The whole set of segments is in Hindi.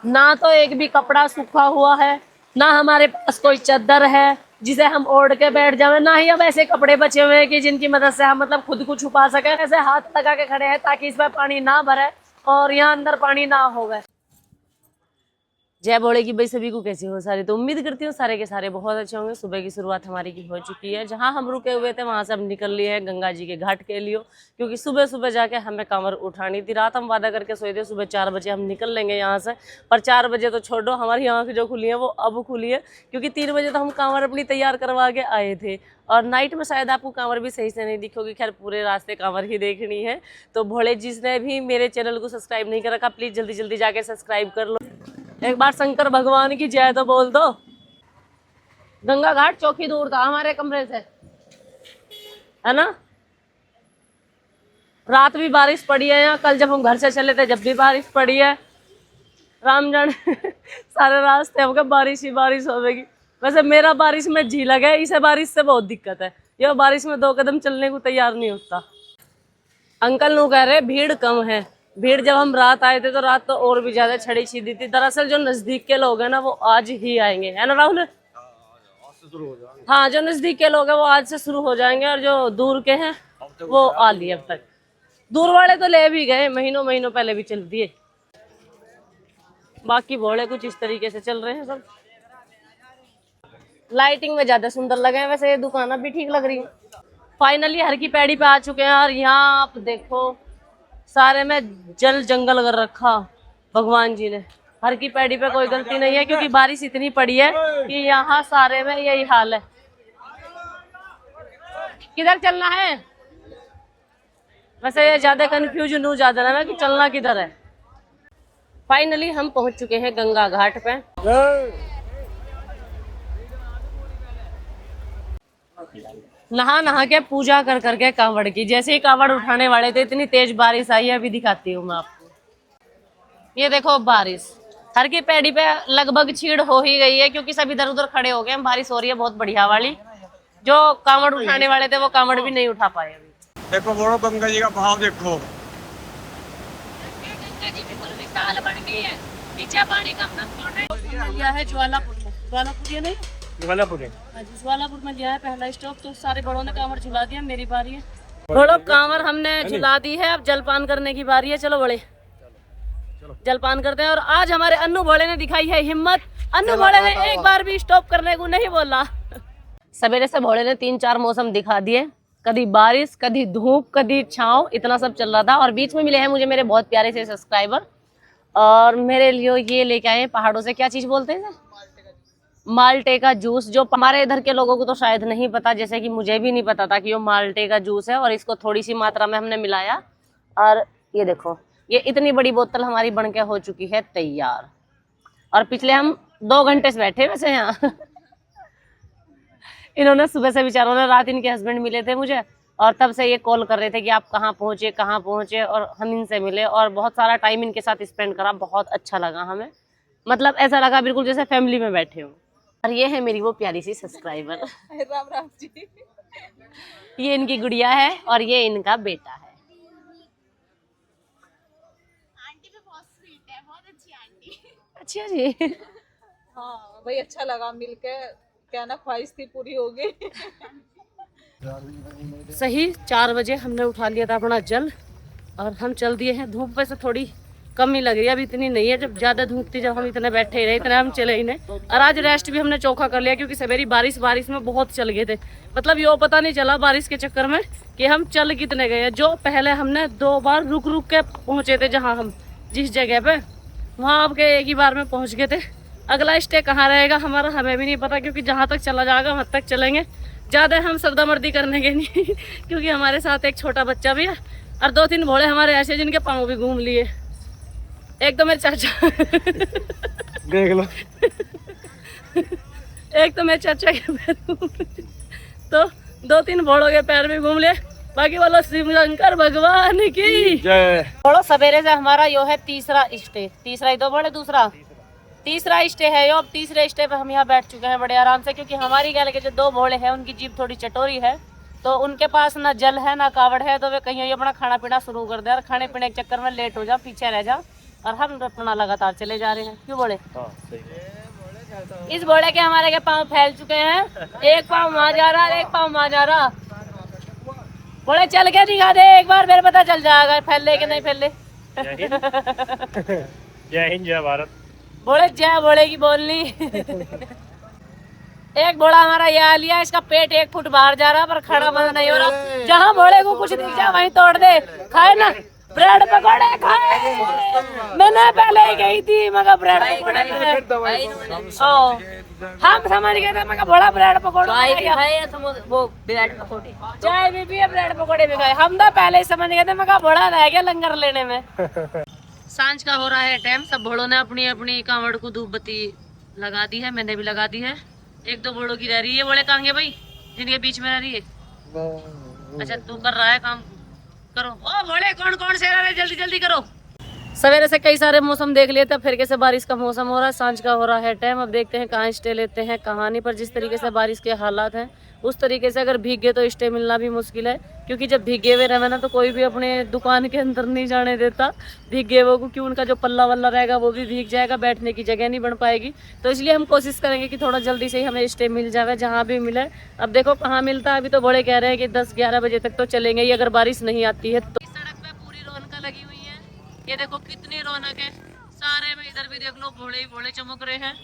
ना तो एक भी कपड़ा सूखा हुआ है, ना हमारे पास कोई चादर है जिसे हम ओढ़ के बैठ जावे, ना ही अब ऐसे कपड़े बचे हुए हैं कि जिनकी मदद से हम मतलब खुद को छुपा सके। ऐसे हाथ लगा के खड़े हैं ताकि इसमें पानी ना भरे और यहाँ अंदर पानी ना होगा। जय बोले कि भाई सभी को कैसे हो सारे, तो उम्मीद करती हूँ सारे के सारे बहुत अच्छे होंगे। सुबह की शुरुआत हमारी की हो चुकी है, जहाँ हम रुके हुए थे वहां से हम निकल लिए हैं गंगा जी के घाट के लिए, क्योंकि सुबह सुबह जाके हमें कमर उठानी थी। रात हम वादा करके सोए थे सुबह 4 बजे हम निकल लेंगे यहाँ से, पर 4 बजे तो छोड़ो, हमारी आँख जो खुली है वो अब खुली है, क्योंकि 3 बजे तो हम कांवर अपनी तैयार करवा के आए थे और नाइट में शायद आपको कांवर भी सही से नहीं दिखोगी। खैर पूरे रास्ते कांवर ही देखनी है। तो भोले जिसने भी मेरे चैनल को सब्सक्राइब नहीं कर रखा प्लीज़ जल्दी जल्दी जाके सब्सक्राइब कर लो। एक बार शंकर भगवान की जय तो बोल दो। गंगा घाट चौकी दूर था हमारे कमरे से, है ना। रात भी बारिश पड़ी है यहाँ, कल जब हम घर से चले थे जब भी बारिश पड़ी है। राम जाने सारे रास्ते हमको बारिश ही बारिश होगी। वैसे मेरा बारिश में जी लगा है, इसे बारिश से बहुत दिक्कत है, ये बारिश में 2 कदम चलने को तैयार नहीं होता। अंकल नु कह रहे भीड़ कम है। भीड़ जब हम रात आए थे तो रात तो और भी ज्यादा छड़ी छिड़ी थी। दरअसल जो नजदीक के लोग हैं ना वो आज ही आएंगे, है ना राहुल। हाँ जो नजदीक के लोग हैं वो आज से शुरू हो जाएंगे और जो दूर के हैं वो आ लिए। अब तक दूर वाले तो ले भी गए, महीनों महीनों पहले भी चल दिए। बाकी भोले कुछ इस तरीके से चल रहे हैं सब। लाइटिंग में ज्यादा सुंदर लगे हैं, वैसे ये दुकान भी ठीक लग रही है। फाइनली हर की पैड़ी पे आ चुके हैं और यहाँ आप देखो सारे में जल जंगल कर रखा भगवान जी ने। हर की पैड़ी पे कोई गलती नहीं है, क्योंकि बारिश इतनी पड़ी है कि यहाँ सारे में यही हाल है। किधर चलना है वैसे ये ज्यादा कंफ्यूजन हो जाता है ना कि चलना किधर है। फाइनली हम पहुंच चुके हैं गंगा घाट पे। नहा नहा के पूजा कर करके कांवड़ की, जैसे ही कांवड़ उठाने वाले थे इतनी तेज बारिश आई है। अभी दिखाती हूँ मैं आपको, ये देखो बारिश हर की पैड़ी पे लगभग छीड़ हो ही गई है, क्योंकि सब इधर उधर खड़े हो गए। बारिश हो रही है बहुत बढ़िया वाली। जो कांवड़ उठाने वाले थे वो कांवड़ भी नहीं उठा पाए अभी। देखो बोलो गंगा जी का भाव देखो, लिया है ज्वालापुर में। ज्वालापुर ये नहीं ज्वालापुर है। ज्वालापुर में लिया है पहला स्टॉप। तो सारे बड़ों ने कांवड़ झुला दिया, मेरी बारी है। बड़ो कांवड़ हमने झुला दी है, अब जलपान करने की बारी है। चलो बड़े जलपान करते हैं। और आज हमारे अन्नू भोले ने दिखाई है हिम्मत। अन्नू भोले ने एक बार भी स्टॉप करने को नहीं बोला। सवेरे से भोले ने 3-4 मौसम दिखा दिए, कभी बारिश, कभी धूप, कभी छांव, इतना सब चल रहा था। और बीच में मिले हैं मुझे मेरे बहुत प्यारे से सब्सक्राइबर, और मेरे लिए ये लेके आए पहाड़ों से, क्या चीज बोलते हैं, माल्टे का जूस। जो हमारे इधर के लोगों को तो शायद नहीं पता, जैसे कि मुझे भी नहीं पता था कि ये माल्टे का जूस है। और इसको थोड़ी सी मात्रा में हमने मिलाया और ये देखो ये इतनी बड़ी बोतल हमारी बनके हो चुकी है तैयार। और पिछले हम 2 घंटे से बैठे वैसे यहाँ इन्होंने सुबह से बेचारों ने, रात इनके हस्बैंड मिले थे मुझे और तब से ये कॉल कर रहे थे कि आप कहाँ पहुँचे, और हम इनसे मिले और बहुत सारा टाइम इनके साथ स्पेंड करा। बहुत अच्छा लगा हमें, मतलब ऐसा लगा बिल्कुल जैसे फैमिली में बैठे हो। और ये है मेरी वो प्यारी सी सब्सक्राइबर राम राम जी। ये इनकी गुड़िया है और ये इनका बेटा है। आंटी भी बहुत स्वीट है, बहुत अच्छी आंटी। अच्छा जी। हाँ भाई अच्छा लगा मिलके, क्या ना ख्वाहिश थी पूरी हो गई। सही 4 बजे हमने उठा लिया था अपना जल और हम चल दिए हैं। धूप वैसे थोड़ी कम ही लग रही है, अभी इतनी नहीं है। जब ज्यादा धूप थी जब हम इतने बैठे ही रहे, इतने हम चले ही नहीं। और आज रेस्ट भी हमने चौखा कर लिया, क्योंकि सवेरी बारिश में बहुत चल गए थे। मतलब ये पता नहीं चला बारिश के चक्कर में कि हम चल कितने गए। जो पहले हमने 2 बार रुक रुक के पहुंचे थे, जहाँ हम जिस जगह पे, वहाँ अब के एक ही बार में पहुंच गए थे। अगला स्टे कहाँ रहेगा हमारा हमें भी नहीं पता, क्योंकि जहाँ तक चला जाएगा वहाँ तक चलेंगे। ज़्यादा हम सरदामर्दी करने के नहीं क्योंकि हमारे साथ एक छोटा बच्चा भी है और 2-3 भोले हमारे ऐसे जिनके पाँव भी घूम लिए। एक तो मेरे चाचा देख लो एक तो मेरे चाचा के पैर तो 2-3 भोड़ों के पैर भी घूम लिए। बाकी बोलो शिव शंकर भगवान की जय। बोलो सवेरे से हमारा यो है तीसरा स्टे। तीसरा ही तो बोले, तीसरा स्टे है यो। अब तीसरे स्टे पे हम यहाँ बैठ चुके हैं बड़े आराम से, क्योंकि हमारी गैल के जो 2 भोले हैं उनकी जीभ थोड़ी चटोरी है, तो उनके पास ना जल है ना कावड़ है, तो वे कहीं अपना खाना पीना शुरू कर दे और खाने पीने के चक्कर में लेट हो जाओ, पीछे रह जाओ। और हम अपना लगातार चले जा रहे हैं। क्यों बोले? हाँ सही है। इस घोड़े के हमारे के पाँव फैल चुके हैं, एक पाँव वहाँ जा रहा है, एक पाँव वहाँ जा रहा। घोड़े चल के दिखा दे एक बार, फिर पता चल जाएगा फैले कि नहीं फैले। जय हिंद जय भारत। घोड़े जय घोड़े की बोलनी। एक घोड़ा हमारा ये आ लिया, इसका पेट 1 फुट बाहर जा रहा पर खड़ा बंद नहीं हो रहा। जहाँ घोड़े को कुछ दिख जाए वहीं तोड़ दे। खाए ना ब्रेड पकौड़े खाए। मैंने पहले ही गई थी मगर ब्रेड पकौड़े हम समझ गए थे मगर बड़ा ब्रेड पकौड़ा खाए तो वो ब्रेड पकौड़े चाय भी पिए ब्रेड पकौड़े भी खाए। हम तो पहले ही समझ गए थे मगर बड़ा रह गया लंगर लेने में। सांझ का हो रहा है टाइम, सब घोड़ों ने अपनी अपनी कांवड़ को धूप बत्ती लगा दी है, मैंने भी लगा दी है। 1-2 घोड़ों की रह रही है। बड़े कहाँ गए भाई जिनके बीच में रह रही है? अच्छा तू कर रहा है काम, करो। ओ घोड़े कौन कौन से रह रहे, जल्दी जल्दी करो। सवेरे से कई सारे मौसम देख लिए थे, फिर कैसे बारिश का मौसम हो रहा है, सांझ का हो रहा है टाइम। अब देखते हैं कहाँ स्टे लेते हैं कहाँ नहीं। पर जिस तरीके से बारिश के हालात हैं उस तरीके से अगर भीग गए तो स्टे मिलना भी मुश्किल है, क्योंकि जब भीगे हुए रहे ना तो कोई भी अपने दुकान के अंदर नहीं जाने देता भीगे हुए को, क्योंकि उनका जो पल्ला वल्ला रहेगा वो भी भीग जाएगा, बैठने की जगह नहीं बन पाएगी। तो इसलिए हम कोशिश करेंगे कि थोड़ा जल्दी से ही हमें स्टे मिल जाए जहाँ भी मिले। अब देखो कहाँ मिलता है, अभी तो बड़े कह रहे हैं कि 10-11 बजे तक तो चलेंगे ही अगर बारिश नहीं आती है तो। सड़क पे पूरी रौनक लगी हुई है, ये देखो कितनी रौनक है सारे में। इधर भी देख लो घोड़े ही घोड़े चमक रहे हैं,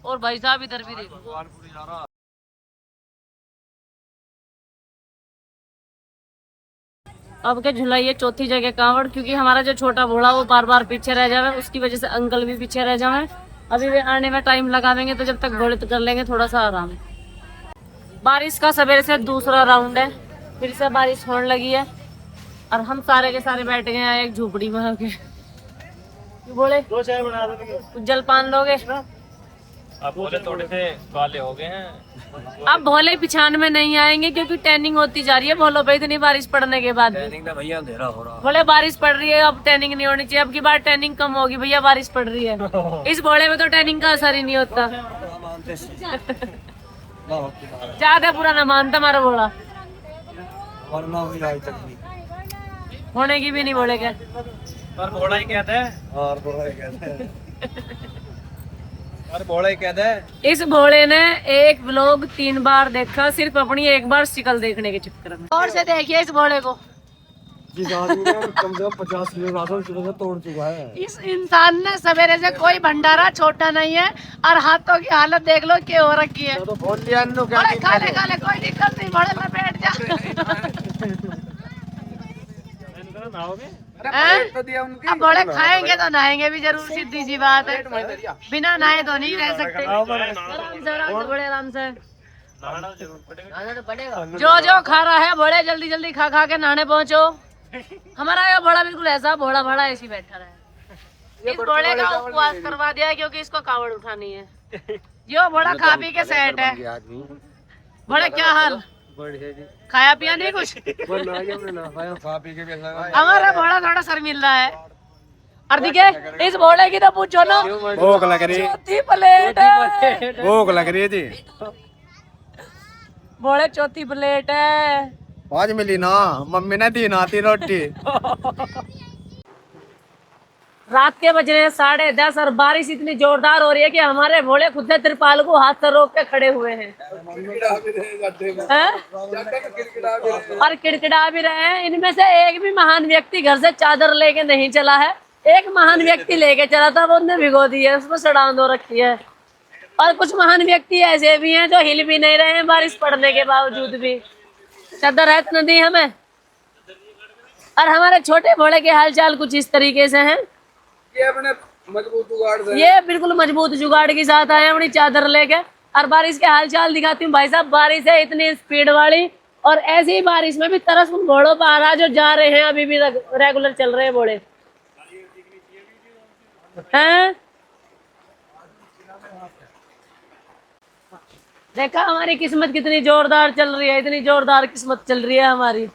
और भाई साहब इधर भी देखो। अब के झुलाइए चौथी जगह कांवड़, क्योंकि हमारा जो छोटा घोड़ा वो बार बार पीछे रह जावे, उसकी वजह से अंकल भी पीछे रह जावे। अभी वे आने में टाइम लगावेंगे तो जब तक घोड़े तो कर लेंगे थोड़ा सा आराम। बारिश का सवेरे से दूसरा राउंड है, फिर से बारिश होने लगी है और हम सारे के सारे बैठ गए हैं एक झोपड़ी में आके। बोले 2 चाय बना देंगे। कुछ जलपान लोगे? अब भोले थोड़े से काले हो गए हैं। अब भोले पिछान में नहीं आएंगे क्योंकि टैनिंग होती जा रही है भोलो पे इतनी बारिश पड़ने के बाद। टैनिंग भैया अंधेरा हो रहा। भोले बारिश पड़ रही है, अब टैनिंग नहीं होनी चाहिए। अब की बार टैनिंग कम होगी भैया, बारिश पड़ रही है। इस घोड़े में तो टैनिंग का असर ही नहीं होता। ज्यादा बुरा ना मानता हमारा घोड़ा, होने की भी नहीं बोले क्या, पर घोड़ा ही कहते हैं। और घोड़ा ही कहते हैं। और घोड़ा ही कहते हैं। इस घोड़े ने एक व्लॉग 3 बार देखा सिर्फ अपनी एक बार शिकल देखने के चक्कर में। और से देखिए इस घोड़े को, जिस आदमी ने कम से कम 50 किलो राशन सुबह से तोड़ चुका है। इस इंसान ने सवेरे से कोई भंडारा छोटा नहीं है और हाथों की हालत देख लो क्या हो रखी है। तो बोल लिया खाले खाले कोई दिक्कत नहीं, घोड़े में बैठ जा। अब घोड़े खाएंगे तो नहाएंगे भी जरूर, सीधी सी बात है। बिना नहाए तो नहीं रह सकते। आराम से जो जो खा रहा है घोड़े जल्दी जल्दी खा खा के नहाने पहुंचो। हमारा ये घोड़ा बिल्कुल ऐसा भोड़ा भाड़ा ऐसी बैठा रहा। इस घोड़े का उपवास करवा दिया है क्योंकि इसको कावड़ उठानी है। यो घोड़ा खा पी के सेट है। घोड़े क्या हाल, खाया पिया नहीं कुछ? हमारा घोड़ा थोड़ा शर्मिंदा है। और दिखे इस घोड़े की तो पूछो ना, भूख लग रही, चौथी प्लेट है। भूख लग रही है जी। घोड़े चौथी प्लेट है। आज मिली ना, मम्मी ने दी नाती रोटी। रात के बज रहे हैं 10:30 और बारिश इतनी जोरदार हो रही है कि हमारे घोड़े खुद से तिरपाल को हाथ से रोक के खड़े हुए हैं। और किड़किड़ा भी रहे हैं। इनमें से एक भी महान व्यक्ति घर से चादर लेके नहीं चला है। एक महान व्यक्ति लेके चला था, वो उसने भिगो दी है, उसमें सड़ान दो रखी है। और कुछ महान व्यक्ति ऐसे भी हैं जो हिल भी नहीं रहे हैं बारिश पड़ने के बावजूद भी। चादर है तो नदी हमें। और हमारे छोटे घोड़े के हालचाल कुछ इस तरीके से हैं। ये अपने मजबूत जुगाड़ से, ये बिल्कुल मजबूत जुगाड़ के साथ आए अपनी चादर लेके। और बारिश के हालचाल दिखाती हूँ भाई साहब। बारिश है इतनी स्पीड वाली, और ऐसी ही बारिश में भी तरस उन घोड़ों पर आ रहा जो जा रहे हैं, अभी भी रेगुलर चल रहे हैं घोड़े हैं। देखा हमारी किस्मत कितनी जोरदार चल रही है, इतनी जोरदार किस्मत चल रही है हमारी।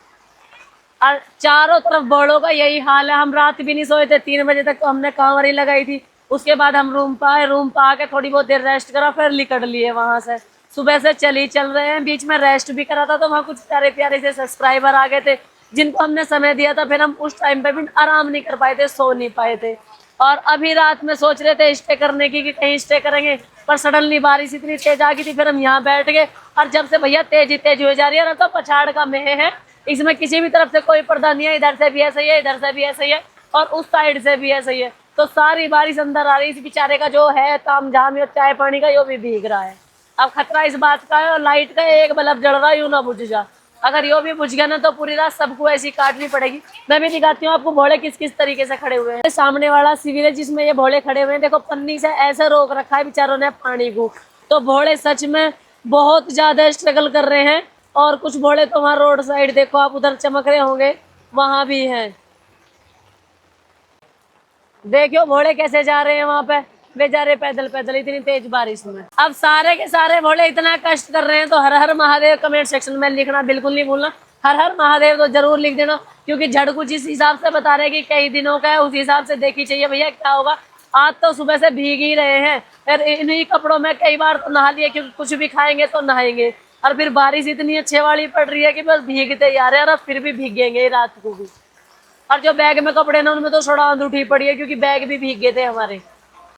और चारों तरफ घोड़ों का यही हाल है। हम रात भी नहीं सोए थे, 3 बजे तक तो हमने कांवरी लगाई थी। उसके बाद हम रूम पर आए, रूम पर आके थोड़ी बहुत देर रेस्ट करा, फिर निकल लिए वहां से। सुबह से चल रहे हैं, बीच में रेस्ट भी करा था। तो वहाँ कुछ प्यारे प्यारे से सब्सक्राइबर आ गए थे जिनको हमने समय दिया था, फिर हम उस टाइम पे भी आराम नहीं कर पाए थे, सो नहीं पाए थे। और अभी रात में सोच रहे थे स्टे करने की कि कहीं स्टे करेंगे, पर सडनली बारिश इतनी तेज आ गई थी, फिर हम यहाँ बैठ गए। और जब से भैया तेज हो जा रही है ना, तो पछाड़ का मेह है, इसमें किसी भी तरफ से कोई पर्दा नहीं है, इधर से भी ऐसा ही है, इधर से भी ऐसा ही है, और उस साइड से भी ऐसा ही है। तो सारी बारिश अंदर आ रही है। इस बेचारे का जो है तामझाम और चाय पानी का, यो भी भीग रहा है। अब खतरा इस बात का है, और लाइट का एक बल्ब जल रहा है, यूं ना बुझ जा। अगर यो भी बुझ गया ना, तो पूरी रात सबको ऐसी काटनी पड़ेगी। मैं भी दिखाती हूँ आपको भोले किस किस तरीके से खड़े हुए हैं। सामने वाला सिविल है जिसमें ये भोले खड़े हुए हैं, देखो पन्नी से ऐसे रोक रखा है बेचारों ने पानी को। तो भोले सच में बहुत ज्यादा स्ट्रगल कर रहे हैं। और कुछ भोले तो वहाँ रोड साइड देखो आप, उधर चमक रहे होंगे, वहां भी है। देखियो भोले कैसे जा रहे हैं वहां पे, बेचारे पैदल पैदल इतनी तेज बारिश में। अब सारे के सारे भोले इतना कष्ट कर रहे हैं, तो हर हर महादेव कमेंट सेक्शन में लिखना बिल्कुल नहीं भूलना। हर हर महादेव तो जरूर लिख देना, क्योंकि जड़ कुछ इस हिसाब से बता रहे हैं कि कई दिनों का है, उस हिसाब से देखी चाहिए भैया क्या होगा। आज तो सुबह से भीग ही रहे हैं, फिर इन्हीं कपड़ों में कई बार तो नहा लिए, क्योंकि कुछ भी खाएंगे तो नहाएंगे। और फिर बारिश इतनी अच्छे वाली पड़ रही है कि बस भीगते ही आ रहे हैं, और फिर भी भीगेंगे रात को भी। और जो बैग में कपड़े ना, उनमें तो सड़ांध उठी पड़ी है, क्योंकि बैग भी भीग गए थे हमारे।